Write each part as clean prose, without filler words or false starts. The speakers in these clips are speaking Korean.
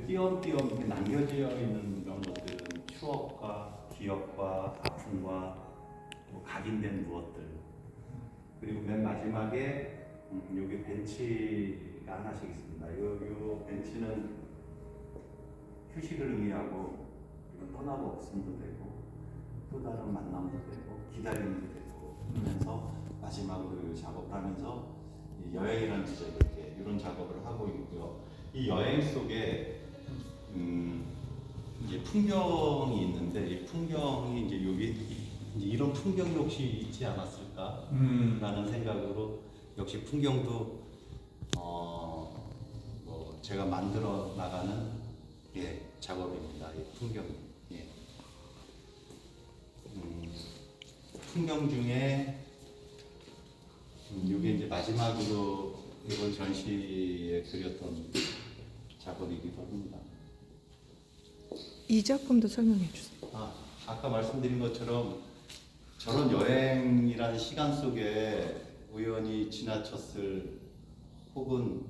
띄엄띄엄 이렇게 남겨져 있는 이런 것들은 추억과 기억과 아픔과 뭐 각인된 무엇들, 그리고 맨 마지막에 여기 벤치가 하나씩 있습니다. 요 벤치는 휴식을 의미하고, 그리고 떠나고 없음도 되고 또 다른 만남도 되고 기다림도 되고, 그러면서 마지막으로 작업을 하면서 여행이라는 주제로 이렇게 이런 작업을 하고 있고요. 이 여행 속에 이제 풍경이 있는데, 이 풍경이 이제 여기 이제 이런 풍경이 혹시 있지 않았을까라는 생각으로, 역시 풍경도 뭐 제가 만들어 나가는 작업입니다. 이 풍경. 풍경 중에 이게 이제 마지막으로 이번 전시에 그렸던 작업이기도 합니다. 이 작품도 설명해 주세요. 아까 말씀드린 것처럼 저런 여행이라는 시간 속에 우연히 지나쳤을, 혹은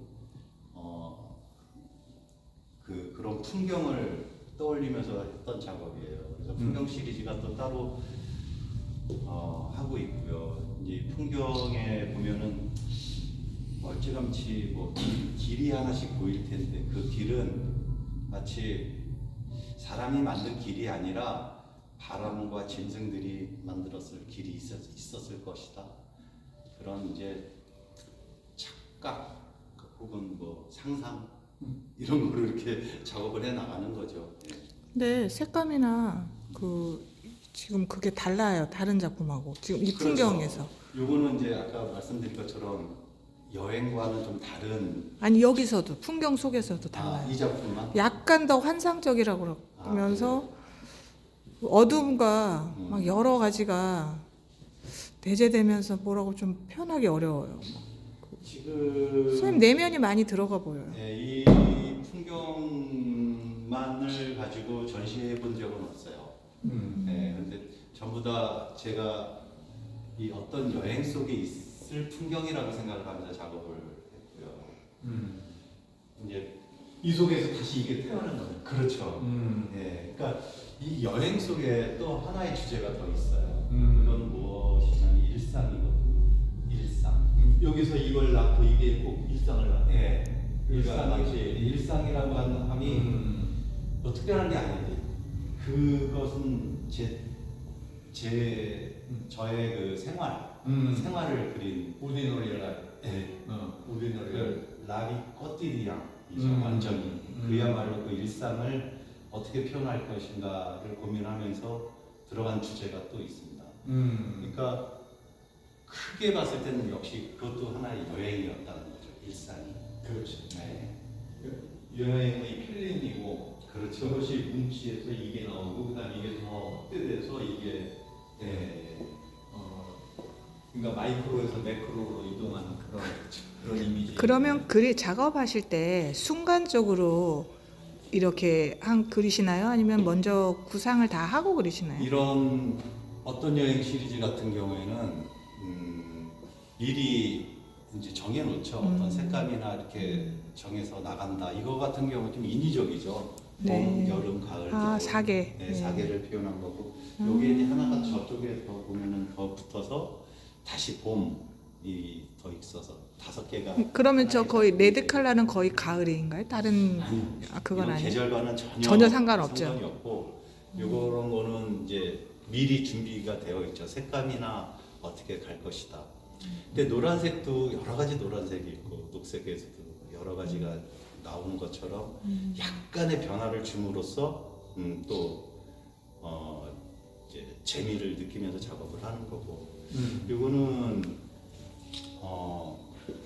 그런 풍경을 떠올리면서 했던 작업이에요. 그래서 풍경 시리즈가 또 따로 하고 있고요. 이 풍경에 보면은 멀찌감치 뭐 길이 하나씩 보일 텐데, 그 길은 마치 사람이 만든 길이 아니라 바람과 짐승들이 만들었을 길이 있었을 것이다. 그런 이제 착각 혹은 뭐 상상 이런 거를 이렇게 작업을 해 나가는 거죠. 근데 색감이나 지금 그게 달라요. 다른 작품하고 지금 이 풍경에서. 요거는 이제 아까 말씀드린 것처럼 여행과는 좀 다른. 아니 여기서도 풍경 속에서도 달라요. 이 작품만? 약간 더 환상적이라고 그러면서 어둠과 막 여러 가지가 내재되면서 뭐라고 좀 표현하기 어려워요. 지금 선생님 내면이 많이 들어가 보여요. 이 풍경만을 가지고 전시해 본 적은 없어요. 근데 전부 다 제가 이 어떤 여행 속에 있을 풍경이라고 생각을 하면서 작업을 했고요. 이제 이 속에서 다시 이게 태어나는 거예요. 그렇죠. 그러니까 이 여행 속에 또 하나의 주제가 더 있어요. 그건 무엇이냐면 일상이거든요. 일상. 여기서 이걸 낳고 이게 꼭 일상을 낳고. 일상이라고 하는 함이 뭐 특별한 게 아닌데, 그것은 저의 그 생활을 그린 오디너리 라이프. 오디너리 라비 코티디앙이죠. 완전히 그야말로 그 일상을 어떻게 표현할 것인가를 고민하면서 들어간 주제가 또 있습니다. 그러니까 크게 봤을 때는 역시 그것도 하나의 여행이었다는 거죠. 일상이. 그렇죠. 네. 여행의 필름이고, 그렇죠. 그것이 뭉치에서 이게 나오고, 그다음 이게 더 확대돼서 이게 그러니까 마이크로에서 매크로로 이동하는 그런 이미지. 그러면 작업하실 때 순간적으로 이렇게 그리시나요? 아니면 먼저 구상을 다 하고 그리시나요? 이런 어떤 여행 시리즈 같은 경우에는 미리 이제 정해놓죠. 어떤 색감이나 이렇게 정해서 나간다. 이거 같은 경우 좀 인위적이죠. 봄, 여름, 가을, 겨울. 4개. 네, 4개를 표현한 거고, 여기에 이제 하나가 저쪽에 더 보면은 더 붙어서 다시 봄이 더 있어서 5개가. 그러면 저 거의 레드 컬러는 거의 가을인가요? 다른 그건 이런 아니에요. 계절과는 전혀 상관없죠. 상관이 없고, 요런 거는 이제 미리 준비가 되어 있죠. 색감이나 어떻게 갈 것이다. 근데 노란색도 여러 가지 노란색이 있고, 녹색에서도 여러 가지가 나오는 것처럼 약간의 변화를 줌으로써 또 이제 재미를 느끼면서 작업을 하는 거고. 이거는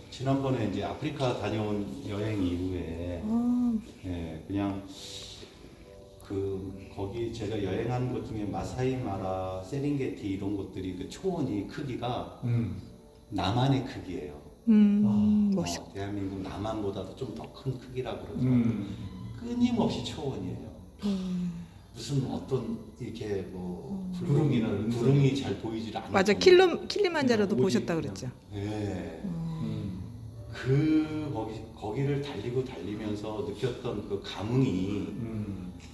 지난번에 이제 아프리카 다녀온 여행 이후에 그냥 거기 제가 여행한 곳 중에 마사이 마라, 세렝게티 이런 곳들이 그 초원이 크기가 남한의 크기예요. 멋있고. 대한민국 남한보다도 좀 더 큰 크기라고 그러죠. 끊임없이 초원이에요. 무슨 어떤 이렇게 뭐 구름이 잘 보이질 않아요. 맞아. 킬리만자로도 보셨다 그랬죠. 네. 거기를 달리면서 느꼈던 그 감흥이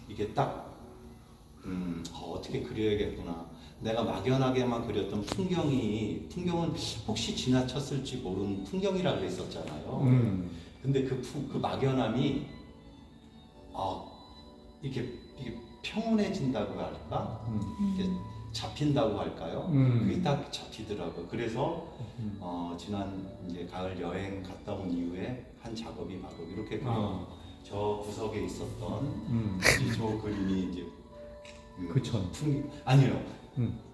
이게 딱 어떻게 그려야겠구나. 내가 막연하게만 그렸던 풍경은 혹시 지나쳤을지 모르는 풍경이라 그랬었잖아요. 근데 그 막연함이 이게 평온해진다고 할까? 이게 잡힌다고 할까요? 그게 딱 잡히더라고요. 그래서 지난 이제 가을 여행 갔다 온 이후에 한 작업이 바로 이렇게 저 구석에 있었던 저 그림이 이제 그쵸. 아니요.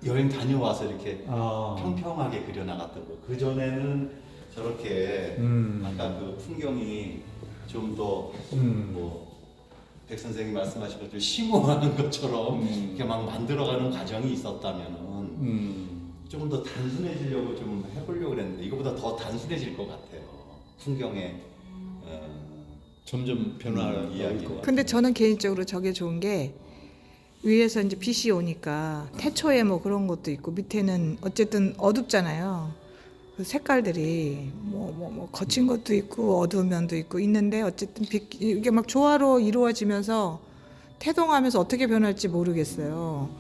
여행 다녀와서 이렇게 평평하게 그려나갔던 거. 그 전에는 저렇게 아까 그 풍경이 좀 더 뭐 백 선생님 말씀하신 것처럼 심오한 것처럼 이렇게 막 만들어가는 과정이 있었다면은 좀 더 단순해지려고 좀 해보려고 그랬는데 이거보다 더 단순해질 것 같아요. 풍경의 점점 변화할 이야기. 것 같아요. 근데 저는 개인적으로 저게 좋은 게 위에서 이제 빛이 오니까 태초에 뭐 그런 것도 있고 밑에는 어쨌든 어둡잖아요. 그 색깔들이 뭐 거친 것도 있고 어두운 면도 있고 있는데 어쨌든 이게 막 조화로 이루어지면서 태동하면서 어떻게 변할지 모르겠어요.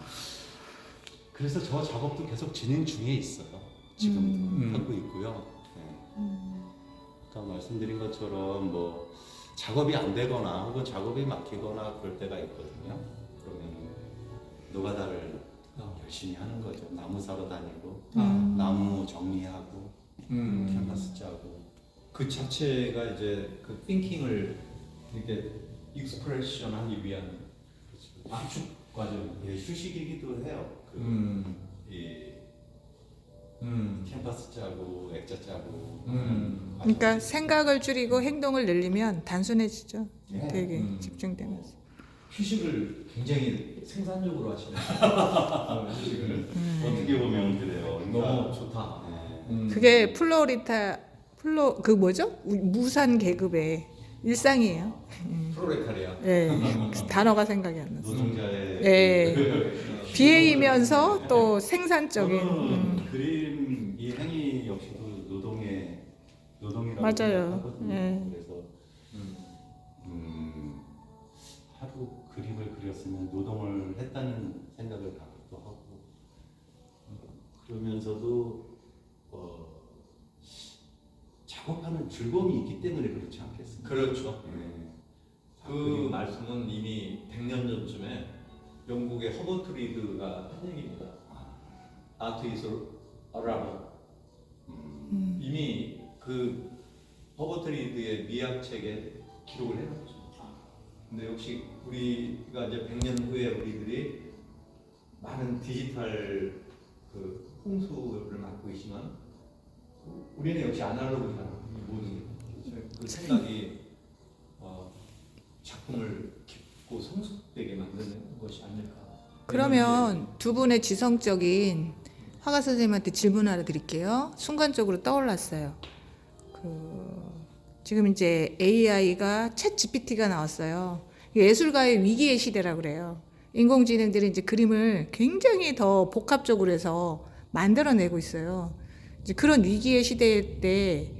그래서 저 작업도 계속 진행 중에 있어요. 지금도 하고 있고요. 네. 아까 말씀드린 것처럼 뭐 작업이 안 되거나 혹은 작업이 막히거나 그럴 때가 있거든요. 그러면 노가다를 열심히 하는 거죠. 나무 사러 다니고 나무 정리하고 캔버스 짜고. 그 자체가 이제 그 띵킹을 이렇게 익스프레션하기 위한 압축 과정. 예, 휴식이기도 해요. 캔버스 짜고 액자 짜고. 그러니까 생각을 줄이고 행동을 늘리면 단순해지죠. 예. 되게 집중되면서. 휴식을 굉장히 생산적으로 하시네요. 휴식을. 어떻게 보면 그래요. 너무 좋다. 네. 그게 그 뭐죠? 무산 계급의 일상이에요. 프로레타리아. 예, 단어가 생각이 안 났어요. 노동자의 예. 비애이면서 또 생산적인. 저는 그림 이 행위 역시도 노동이라고 맞아요. 생각하거든요. 예. 그래서 하루 그림을 그렸으면 노동을 했다는 생각을 갖기도 하고 그러면서도 작업하는 즐거움이 있기 때문에 그렇지 않겠습니까? 그렇죠. 네. 그 말씀은 이미 100년 전쯤에 영국의 허버트 리드가 한 얘기입니다. 아트 이즈 어라브. 이미 그 허버트 리드의 미학책에 기록을 해놨죠. 근데 역시 우리가 이제 100년 후에 우리들이 많은 디지털 그 홍수를 맞고 있지만 우리는 역시 아날로그잖아. 이 모든 그 생각이 작품을 깊고 성숙되게 만드는 것이 아닐까. 그러면 두 분의 지성적인 화가 선생님한테 질문 하나 드릴게요. 순간적으로 떠올랐어요. 지금 이제 AI가 챗 GPT가 나왔어요. 예술가의 위기의 시대라 그래요. 인공지능들이 이제 그림을 굉장히 더 복합적으로 해서 만들어내고 있어요. 이제 그런 위기의 시대 때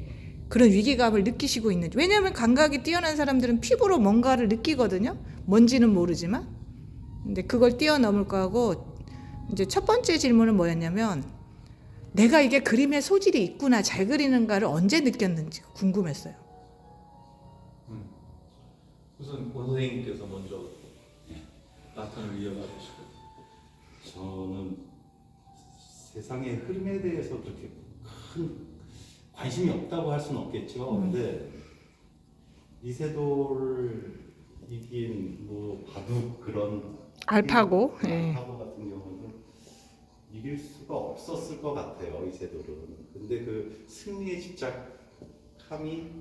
그런 위기감을 느끼시고 있는지. 왜냐하면 감각이 뛰어난 사람들은 피부로 뭔가를 느끼거든요. 뭔지는 모르지만. 근데 그걸 뛰어넘을 거하고 이제 첫 번째 질문은 뭐였냐면 내가 이게 그림에 소질이 있구나, 잘 그리는가를 언제 느꼈는지 궁금했어요. 우선 권 선생님께서 먼저 나타를 이어가 주시고. 저는 세상의 흐름에 대해서 그렇게 큰 관심이 없다고 할 수는 없겠죠. 근데 이세돌 이긴 뭐 바둑 그런 알파고, 예. 알파고 같은 경우는 이길 수가 없었을 것 같아요. 이세돌은. 근데 그 승리의 집착함이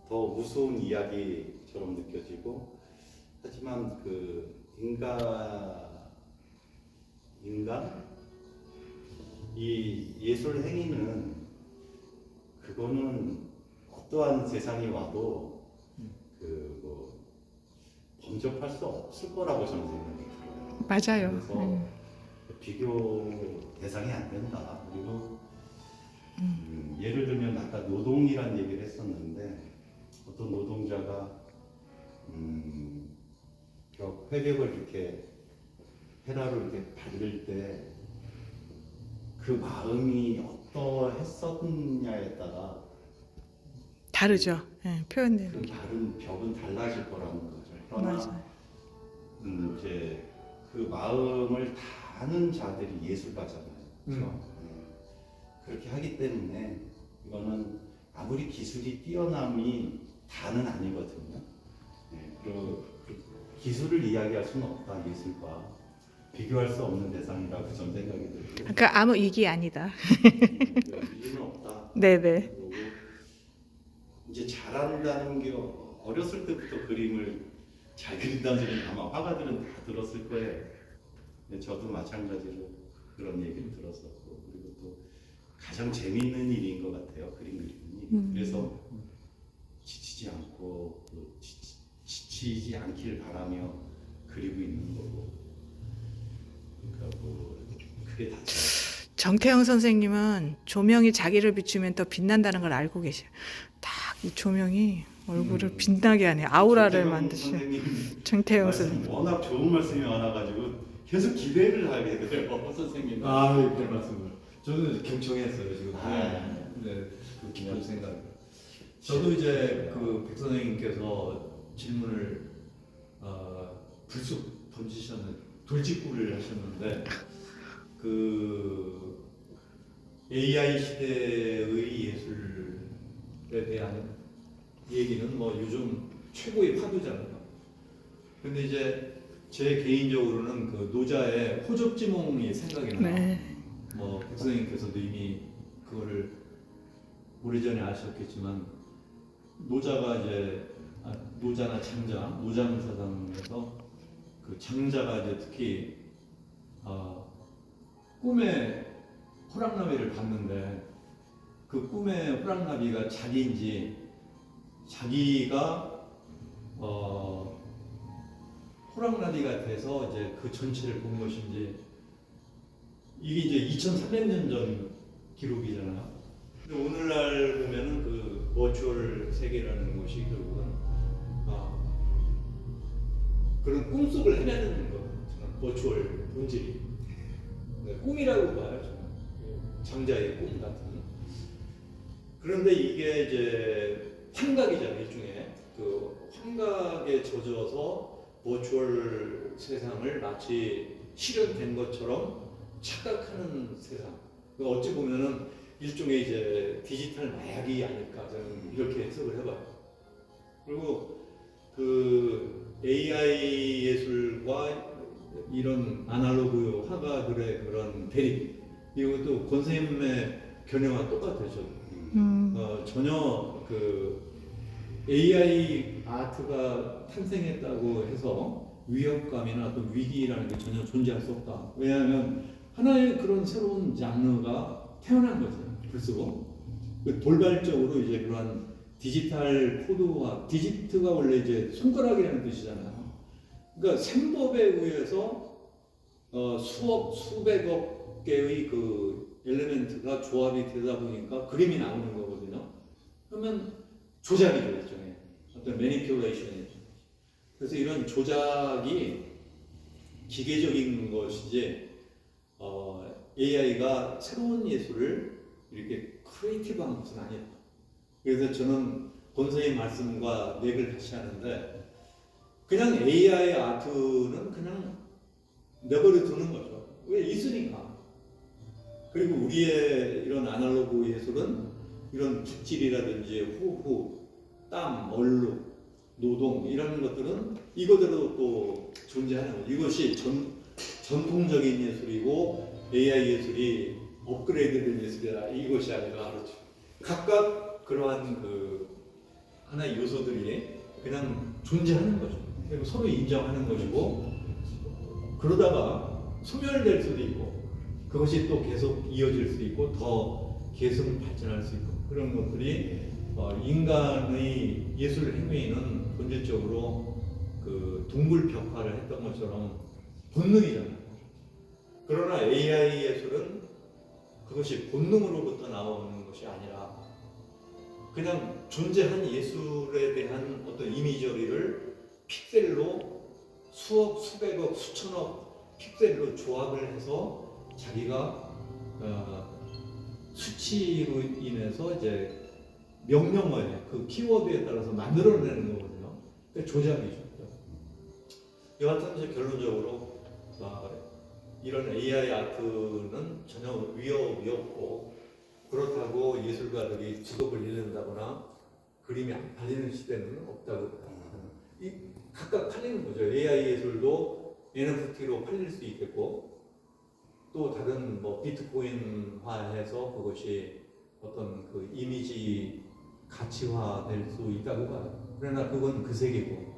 더 무서운 이야기처럼 느껴지고 하지만 그 인간 이 예술 행위는 그거는 어떠한 세상이 와도 그 뭐 범접할 수 없을 거라고 저는 생각이 들어요. 맞아요. 그래서 비교 대상이 안 된다. 그리고 예를 들면 아까 노동이란 얘기를 했었는데 어떤 노동자가 회계를 이렇게 헤라로 이렇게 받을 때 그 마음이 어떠했었냐에 따라 다르죠. 예, 표현되는 그 게. 다른 벽은 달라질 거라는 거죠. 그러나 맞아요. 이제 그 마음을 다하는 자들이 예술가잖아요. 그렇죠? 그렇게 하기 때문에 이거는 아무리 기술이 뛰어남이 다는 아니거든요. 그리고 기술을 이야기할 수는 없다. 예술과 비교할 수 없는 대상이라고 저는 생각이 들고요. 그러니까 아무 이기 아니다. 이유는 없다. 네네. 그리고 이제 잘한다는 게 어렸을 때부터 그림을 잘 그린다는 소리는 아마 화가들은 다 들었을 거예요. 근데 저도 마찬가지로 그런 얘기를 들었었고, 그리고 또 가장 재미있는 일인 것 같아요. 그림 그리는. 그래서 지치지 않고 또 지치지 않기를 바라며 그리고 있는 거고. 그러니까 뭐 그게 다죠. 정태영 선생님은 조명이 자기를 비추면 더 빛난다는 걸 알고 계셔요. 딱 이 조명이 얼굴을 빛나게 하네. 아우라를 만드시는 정태영 선생님. 워낙 좋은 말씀이 많아가지고 계속 기대를 하게 돼요. 선생님. 네, 말씀을. 저는 경청했어요 지금. 아. 네, 그 깊은 생각. 저도 이제 그 백 선생님께서 질문을 불쑥 던지셨는 돌직구를 하셨는데 그 AI 시대의 예술에 대한 얘기는 뭐 요즘 최고의 화두잖아요. 근데 이제 제 개인적으로는 그 노자의 호접지몽이 생각이 나요. 네. 뭐 백 선생님께서도 이미 그거를 오래전에 아셨겠지만 노자가 이제 노자나 장자, 노장사상에서 그 장자가 이제 특히 꿈에 호랑나비를 봤는데 그 꿈에 호랑나비가 자기인지 자기가 호랑나비가 돼서 이제 그 전체를 본 것인지 이게 이제 2300년 전 기록이잖아요. 근데 오늘날 보면은 그 버추얼 세계라는 것이 결국은 그런 꿈속을 헤매는 거, 버추얼 본질이 꿈이라고 봐요. 저는 장자의 꿈 같은. 그런데 이게 이제 환각이잖아요. 일종의 그 환각에 젖어서 버추얼 세상을 마치 실현된 것처럼 착각하는 세상. 어찌 보면은 일종의 이제 디지털 마약이 아닐까 저는 이렇게 해석을 해봐요. 그리고 그 AI 예술과 이런 아날로그 화가들의 그런 대립, 이것도 권 선생님의 견해와 똑같아요. 전혀 그 AI 아트가 탄생했다고 해서 위협감이나 어떤 위기라는 게 전혀 존재할 수 없다. 왜냐하면 하나의 그런 새로운 장르가 태어난 거죠. 벌써 돌발적으로 이제 그러한 디지털 코드화, 디지트가 원래 이제 손가락이라는 뜻이잖아요. 그러니까 셈법에 의해서 수억, 수백억 개의 그 엘리멘트가 조합이 되다 보니까 그림이 나오는 거거든요. 그러면 조작이죠, 일종의 어떤 매니플레이션이. 그래서 이런 조작이 기계적인 것이지 AI가 새로운 예술을 이렇게 크리에이티브한 것은 아니다. 그래서 저는 권 선생님 말씀과 맥을 같이 하는데 그냥 AI 아트는 그냥 내버려 두는 거죠. 왜 있으니까. 그리고 우리의 이런 아날로그 예술은 이런 붓질이라든지 호흡, 땀, 얼룩, 노동 이런 것들은 이거대로 또 존재하는 거죠. 이것이 전통적인 예술이고 AI 예술이 업그레이드된 예술이다. 이것이 아니라 그렇죠. 각각 그러한 그 하나의 요소들이 그냥 존재하는 거죠. 그리고 서로 인정하는 것이고 그러다가 소멸될 수도 있고 그것이 또 계속 이어질 수 있고 더 계속 발전할 수 있고 그런 것들이 인간의 예술 행위는 본질적으로 그 동물 벽화를 했던 것처럼 본능이잖아요. 그러나 AI 예술은 그것이 본능으로부터 나오는 것이 아니라 그냥 존재한 예술에 대한 어떤 이미저리를 픽셀로 수억, 수백억, 수천억 픽셀로 조합을 해서 자기가 수치로 인해서 이제 명령어에 그 키워드에 따라서 만들어내는 거거든요. 그러니까 조작이죠. 여하튼 이제 결론적으로 이런 AI 아트는 전혀 위협이 없고 그렇다고 예술가들이 직업을 잃는다거나 그림이 안 팔리는 시대는 없다고 이 각각 팔리는 거죠. AI 예술도 NFT로 팔릴 수 있겠고 또 다른 뭐 비트코인화해서 그것이 어떤 그 이미지 가치화 될 수 있다고 봐요. 그러나 그건 그 세계고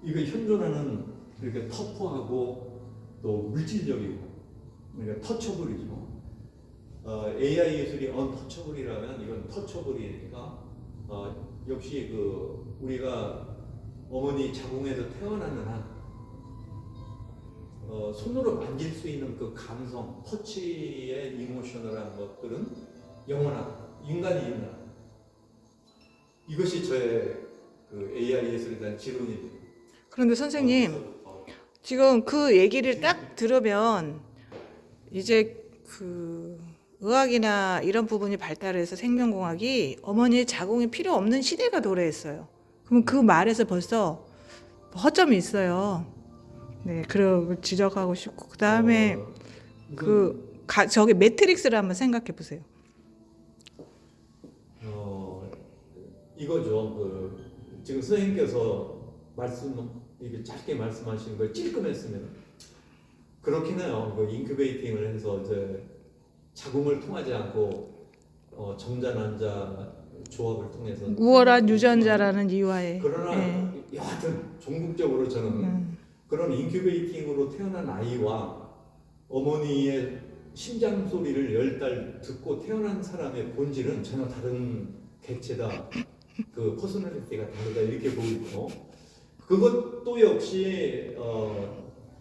이거 현존하는 이렇게 터프하고 또 물질적이고 그러니까 터처블이죠. AI 예술이 언터처블이라면 이건 터처블이니까 역시 그 우리가 어머니 자궁에서 태어나는 한 손으로 만질 수 있는 그 감성, 터치의 이모셔널한 것들은 영원하다. 인간이 있는 한. 이것이 저의 그 AI 예술에 대한 지론입니다. 그런데 선생님, 지금 그 얘기를 딱 들으면 이제 그 의학이나 이런 부분이 발달해서 생명공학이 어머니의 자궁이 필요 없는 시대가 도래했어요. 그럼 그 말에서 벌써 허점이 있어요. 네, 그리고 지적하고 싶고 그 다음에 저기 매트릭스를 한번 생각해 보세요. 이거죠. 지금 선생님께서 이게 짧게 말씀하신 걸 찔끔했으면 그렇긴 해요. 인큐베이팅을 해서 이제 자궁을 통하지 않고 정자난자 조합을 통해서 우월한 유전자라는 이유와에. 그러나 네. 여하튼 종국적으로 저는 그런 인큐베이팅으로 태어난 아이와 어머니의 심장 소리를 10달 듣고 태어난 사람의 본질은 전혀 다른 객체다. 그 퍼스널리티가 다르다 이렇게 보고 있고 그것도 역시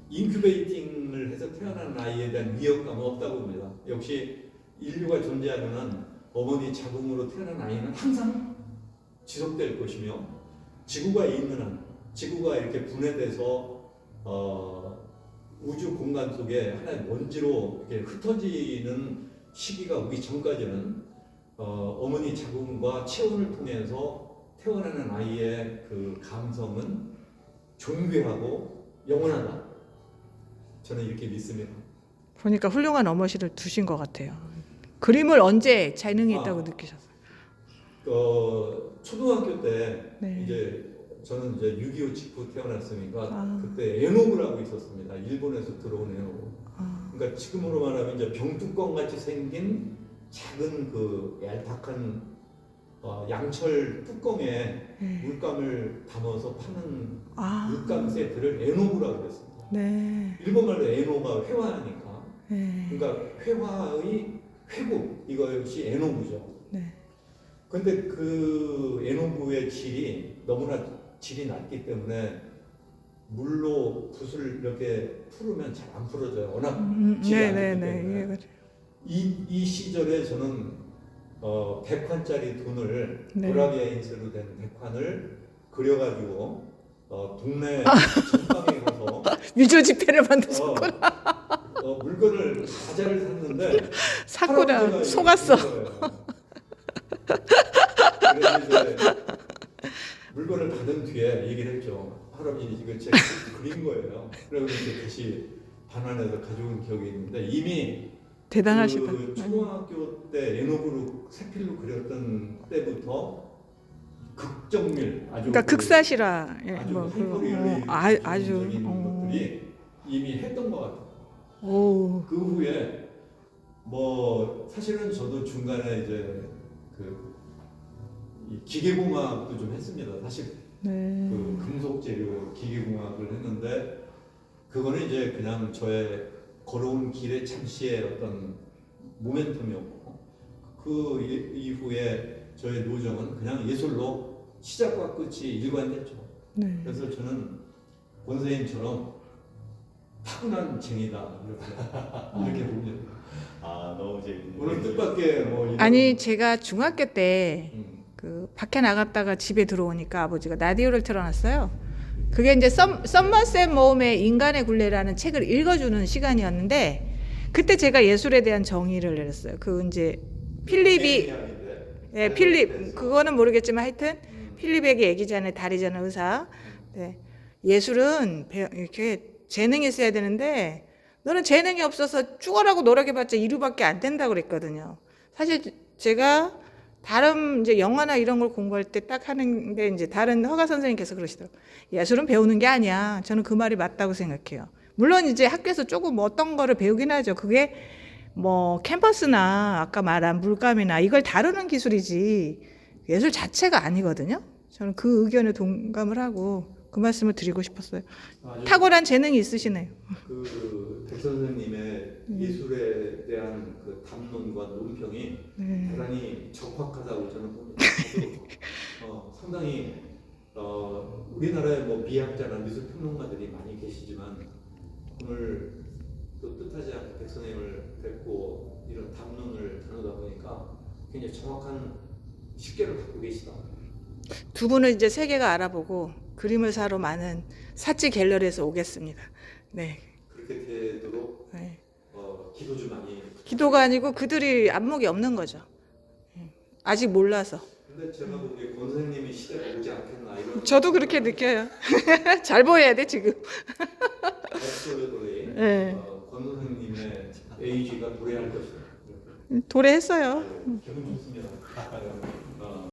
인큐베이팅을 해서 태어난 아이에 대한 위협감은 없다고 봅니다. 역시 인류가 존재하는 한 어머니 자궁으로 태어난 아이는 항상 지속될 것이며 지구가 있는 한 지구가 이렇게 분해돼서 우주 공간 속에 하나의 먼지로 이렇게 흩어지는 시기가 오기 전까지는 어머니 자궁과 체온을 통해서 태어나는 아이의 그 감성은 존귀하고 영원하다. 저는 이렇게 믿습니다. 보니까 훌륭한 어머니를 두신 것 같아요. 그림을 언제 재능이 있다고 느끼셨어요? 초등학교 때 네. 이제 저는 이제 6.25 직후 태어났으니까 그때 에노브라고 있었습니다. 일본에서 들어온 에노브. 그러니까 지금으로 말하면 이제 병뚜껑 같이 생긴 작은 그 얄팍한 양철 뚜껑에 물감을 담아서 파는 물감 세트를 에노브라고 그랬습니다. 네. 일본말로 에노가 회화니까. 네. 그러니까 회화의 회국 이거 역시 에노브죠. 네. 근데 그 에노브의 질이 너무나 질이 낮기 때문에 물로 붓을 이렇게 풀으면 잘 안 풀어져요. 워낙 질이 안 좋기 때문에. 이 시절에 저는 100환짜리 돈을 브라비아인스로 된 100환을 그려가지고 동네 전방에 가서 미조 지폐를 만드셨구나. 물건을 과자를 샀는데 샀구나. 속았어. 그래서 이제 물건을 받은 뒤에 얘기를 했죠. 할아버지 이거 제가 그린 거예요. 그래서 이제 다시 반환해서 가져온 기억이 있는데 이미 대단하시다. 그 초등학교 때 에노브로 색필로 그렸던 때부터 극정밀 아주 그러니까 극사시라. 아주 뭐 아주 아주 것들이 이미 했던 것 같아요. 오. 그 후에 뭐 사실은 저도 중간에 이제 이 기계공학도 좀 했습니다. 사실 네. 그 금속 재료 기계공학을 했는데 그거는 이제 그냥 저의 걸어온 길의 잠시의 어떤 모멘텀이었고 그 이후에 저의 노정은 그냥 예술로 시작과 끝이 일관됐죠. 네. 그래서 저는 권선생님처럼 타고난 쟁이다 이렇게 봅니다. 너무 재밌네요. 오늘 뜻밖의 뭐 이런 아니 제가 중학교 때 그 밖에 나갔다가 집에 들어오니까 아버지가 라디오를 틀어놨어요. 그게 이제 썸머셋 모험의 인간의 굴레라는 책을 읽어주는 시간이었는데 그때 제가 예술에 대한 정의를 내렸어요. 그 이제 필립이 예, 필립 그거는 모르겠지만 하여튼 필립에게 얘기잖아요. 다리 저는 의사. 네. 예술은 이렇게 재능이 있어야 되는데 너는 재능이 없어서 죽어라고 노력해봤자 이루밖에 안 된다고 그랬거든요. 사실 제가 다른 이제 영화나 이런 걸 공부할 때 딱 하는데 이제 다른 허가 선생님께서 그러시더라고요. 예술은 배우는 게 아니야. 저는 그 말이 맞다고 생각해요. 물론 이제 학교에서 조금 뭐 어떤 거를 배우긴 하죠. 그게 뭐 캠퍼스나 아까 말한 물감이나 이걸 다루는 기술이지 예술 자체가 아니거든요. 저는 그 의견에 동감을 하고 그 말씀을 드리고 싶었어요. 탁월한 재능이 있으시네요. 그백 선생님의 예술에 대한 그 담론과 논평이 대단히 적확하다고 저는 봅니다. 저도, 상당히 우리나라에 뭐 미학자나 미술평론가들이 많이 계시지만 오늘 또 뜻하지 않게 백 선생님을 뵙고 이런 담론을 나누다 보니까 굉장히 정확한 식견을 갖고 계시다. 두 분을 이제 세계가 알아보고 그림을 사러 많은 사치 갤러리에서 오겠습니다. 네. 그렇게 되도록 네. 기도 좀 많이. 기도가 아니고 그들이 안목이 없는 거죠. 아직 몰라서. 근데 제가 보기에 권 선생님이 시대가 오지 않겠나 이런. 저도 그렇게 느껴요. 잘 보여야 돼 지금. 앱솔루트리 네. 권 선생님의 에이지가 도래할 것이다. 도래했어요. 기분 좋습니다.